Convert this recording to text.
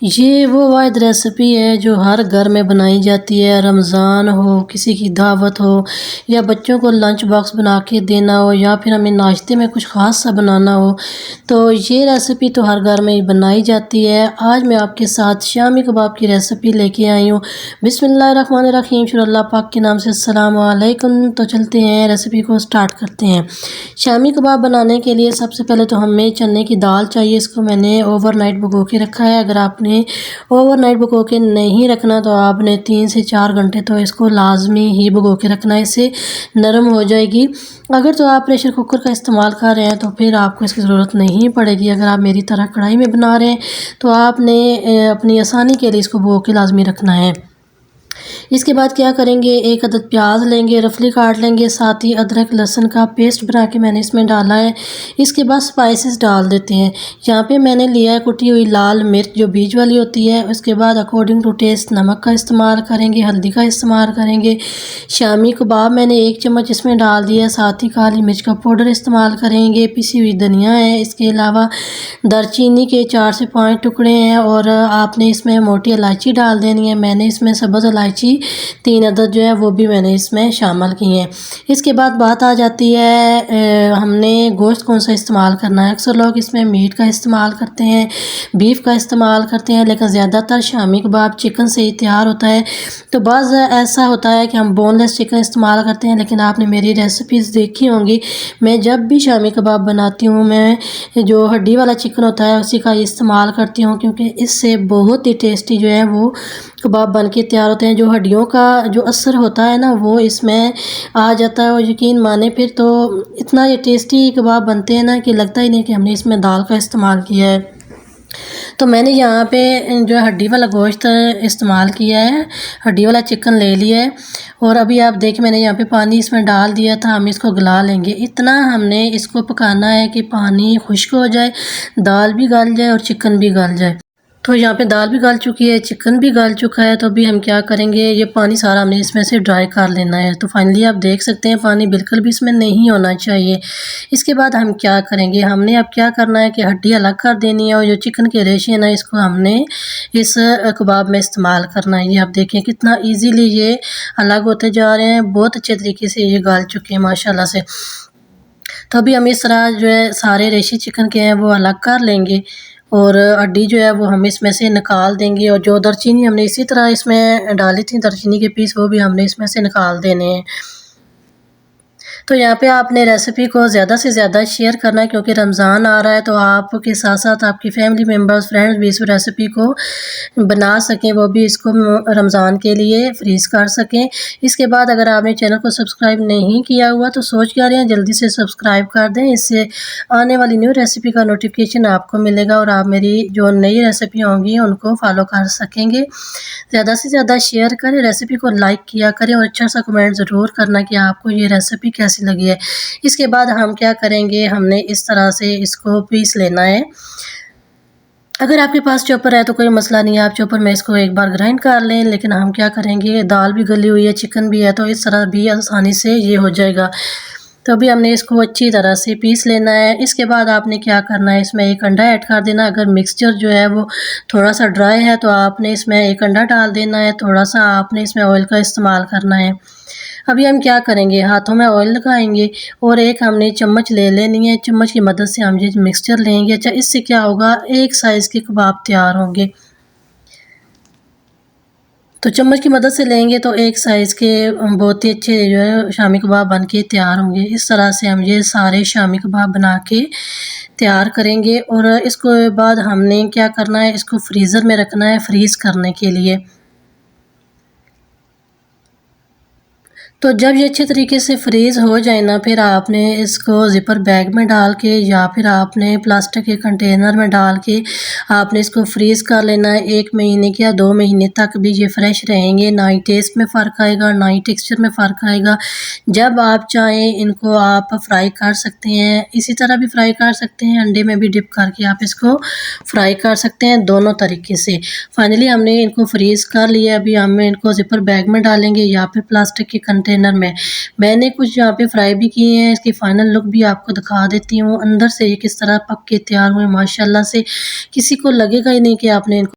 ये वो वाहिद रेसिपी है जो हर घर में बनाई जाती है। रमज़ान हो, किसी की दावत हो या बच्चों को लंच बॉक्स बना के देना हो या फिर हमें नाश्ते में कुछ ख़ास सा बनाना हो तो ये रेसिपी तो हर घर में बनाई जाती है। आज मैं आपके साथ शामी कबाब की रेसिपी लेके आई हूँ। बिस्मिल्लाहिर्रहमानिर्रहीम, शुरू अल्लाह पाक के नाम से, अस्सलाम वालेकुम। तो चलते हैं, रेसिपी को स्टार्ट करते हैं। शामी कबाब बनाने के लिए सबसे पहले तो हमें चने की दाल चाहिए। इसको मैंने ओवरनाइट भिगो के रखा है। अगर आपने ओवरनाइट भिगो के नहीं रखना तो आपने 3 से 4 घंटे तो इसको लाजमी ही भिगो के रखना है, इससे नरम हो जाएगी। अगर तो आप प्रेशर कुकर का इस्तेमाल कर रहे हैं तो फिर आपको इसकी ज़रूरत नहीं पड़ेगी। अगर आप मेरी तरह कढ़ाई में बना रहे हैं तो आपने अपनी आसानी के लिए इसको भिगो के लाजमी रखना है। इसके बाद क्या करेंगे, एक अदद प्याज लेंगे, रफली काट लेंगे, साथ ही अदरक लहसुन का पेस्ट बना के मैंने इसमें डाला है। इसके बाद स्पाइसेस डाल देते हैं। यहाँ पे मैंने लिया है कुटी हुई लाल मिर्च जो बीज वाली होती है। उसके बाद अकॉर्डिंग टू टेस्ट नमक का इस्तेमाल करेंगे, हल्दी का इस्तेमाल करेंगे। शामी कबाब मैंने 1 चम्मच इसमें डाल दिया, साथ ही काली मिर्च का पाउडर इस्तेमाल करेंगे। पिसी हुई धनिया है, इसके अलावा दालचीनी के 4 से 5 टुकड़े हैं और आपने इसमें मोटी इलायची डाल देनी है। मैंने इसमें सब्ज़ इलायची 3 अदद जो है वो भी मैंने इसमें शामिल की हैं। इसके बाद बात आ जाती है हमने गोश्त कौन सा इस्तेमाल करना है। अक्सर लोग इसमें मीट का इस्तेमाल करते हैं, बीफ का इस्तेमाल करते हैं, लेकिन ज़्यादातर शामी कबाब चिकन से ही तैयार होता है। तो बाज़ ऐसा होता है कि हम बोनलेस चिकन इस्तेमाल करते हैं, लेकिन आपने मेरी रेसिपीज़ देखी होंगी, मैं जब भी शामी कबाब बनाती हूँ मैं जो हड्डी वाला चिकन होता है उसी का इस्तेमाल करती हूँ, क्योंकि इससे बहुत ही टेस्टी जो है वो कबाब बन के तैयार होते हैं। जो हड्डियों का जो असर होता है ना वो इसमें आ जाता है और यकीन माने फिर तो इतना ये टेस्टी कबाब बनते हैं ना कि लगता ही नहीं कि हमने इसमें दाल का इस्तेमाल किया है। तो मैंने यहाँ पे जो हड्डी वाला गोश्त इस्तेमाल किया है, हड्डी वाला चिकन ले लिया है। और अभी आप देखिए मैंने यहाँ पे पानी इसमें डाल दिया था, हम इसको गला लेंगे। इतना हमने इसको पकाना है कि पानी खुश्क हो जाए, दाल भी गल जाए और चिकन भी गल जाए। तो यहाँ पे दाल भी गल चुकी है, चिकन भी गल चुका है। तो अभी हम क्या करेंगे, ये पानी सारा हमने इसमें से ड्राई कर लेना है। तो फाइनली आप देख सकते हैं पानी बिल्कुल भी इसमें नहीं होना चाहिए। इसके बाद हम क्या करेंगे, हमने अब क्या करना है कि हड्डी अलग कर देनी है और जो चिकन के रेशे हैं ना इसको हमने इस कबाब में इस्तेमाल करना है। ये आप देखें कितना ईजीली ये अलग होते जा रहे हैं, बहुत अच्छे तरीके से ये गल चुके हैं माशाल्लाह से। तो अभी हम इस तरह जो है सारे रेशे चिकन के हैं वो अलग कर लेंगे और हड्डी जो है वो हम इसमें से निकाल देंगे। और जो दालचीनी हमने इसी तरह इसमें डाली थी, दालचीनी के पीस, वो भी हमने इसमें से निकाल देने हैं। तो यहाँ पे आपने रेसिपी को ज़्यादा से ज़्यादा शेयर करना है, क्योंकि रमज़ान आ रहा है तो आपके साथ साथ आपकी फैमिली मेम्बर्स, फ्रेंड्स भी इस रेसिपी को बना सकें, वो भी इसको रमज़ान के लिए फ्रीज़ कर सकें। इसके बाद अगर आपने चैनल को सब्सक्राइब नहीं किया हुआ तो सोच क्या रहे हैं, जल्दी से सब्सक्राइब कर दें। इससे आने वाली न्यू रेसिपी का नोटिफिकेशन आपको मिलेगा और आप मेरी जो नई रेसिपी होंगी उनको फॉलो कर सकेंगे। ज़्यादा से ज़्यादा शेयर करें, रेसिपी को लाइक किया करें और अच्छा सा कमेंट ज़रूर करना कि आपको ये रेसिपी कैसी लगी है। इसके बाद हम क्या करेंगे, हमने इस तरह से इसको पीस लेना है। अगर आपके पास चॉपर है तो कोई मसला नहीं है, आप चॉपर में इसको एक बार ग्राइंड कर लें, लेकिन हम क्या करेंगे, दाल भी गली हुई है, चिकन भी है, तो इस तरह भी आसानी से ये हो जाएगा। तो अभी हमने इसको अच्छी तरह से पीस लेना है। इसके बाद आपने क्या करना है, इसमें एक अंडा ऐड कर देना। अगर मिक्सचर जो है वो थोड़ा सा ड्राई है तो आपने इसमें एक अंडा डाल देना है। थोड़ा सा आपने इसमें ऑयल का इस्तेमाल करना है। अभी हम क्या करेंगे, हाथों में ऑयल लगाएंगे और एक हमने चम्मच ले लेनी है। चम्मच की मदद से हम ये मिक्सचर लेंगे। अच्छा, इससे क्या होगा, एक साइज़ के कबाब तैयार होंगे। तो चम्मच की मदद से लेंगे तो एक साइज़ के बहुत ही अच्छे जो है शामी कबाब बन के तैयार होंगे। इस तरह से हम ये सारे शामी कबाब बना के तैयार करेंगे। और इसको बाद हमने क्या करना है, इसको फ्रीज़र में रखना है फ्रीज़ करने के लिए। तो जब ये अच्छे तरीके से फ्रीज़ हो जाए ना, फिर आपने इसको ज़िपर बैग में डाल के या फिर आपने प्लास्टिक के कंटेनर में डाल के आपने इसको फ्रीज़ कर लेना है। 1 महीने या 2 महीने तक भी ये फ्रेश रहेंगे। ना ही टेस्ट में फ़र्क आएगा, ना ही टेक्सचर में फ़र्क आएगा। जब आप चाहें इनको आप फ्राई कर सकते हैं, इसी तरह भी फ्राई कर सकते हैं, अंडे में भी डिप करके आप इसको फ्राई कर सकते हैं, दोनों तरीके से। फाइनली हमने इनको फ्रीज़ कर लिया। अभी हम इनको ज़िपर बैग में डालेंगे या फिर प्लास्टिक के कंटेनर में। मैंने कुछ यहाँ पे फ्राई भी किए हैं, इसकी फाइनल लुक भी आपको दिखा देती हूँ। अंदर से ये किस तरह पक के तैयार हुए माशाल्लाह से, किसी को लगेगा ही नहीं कि आपने इनको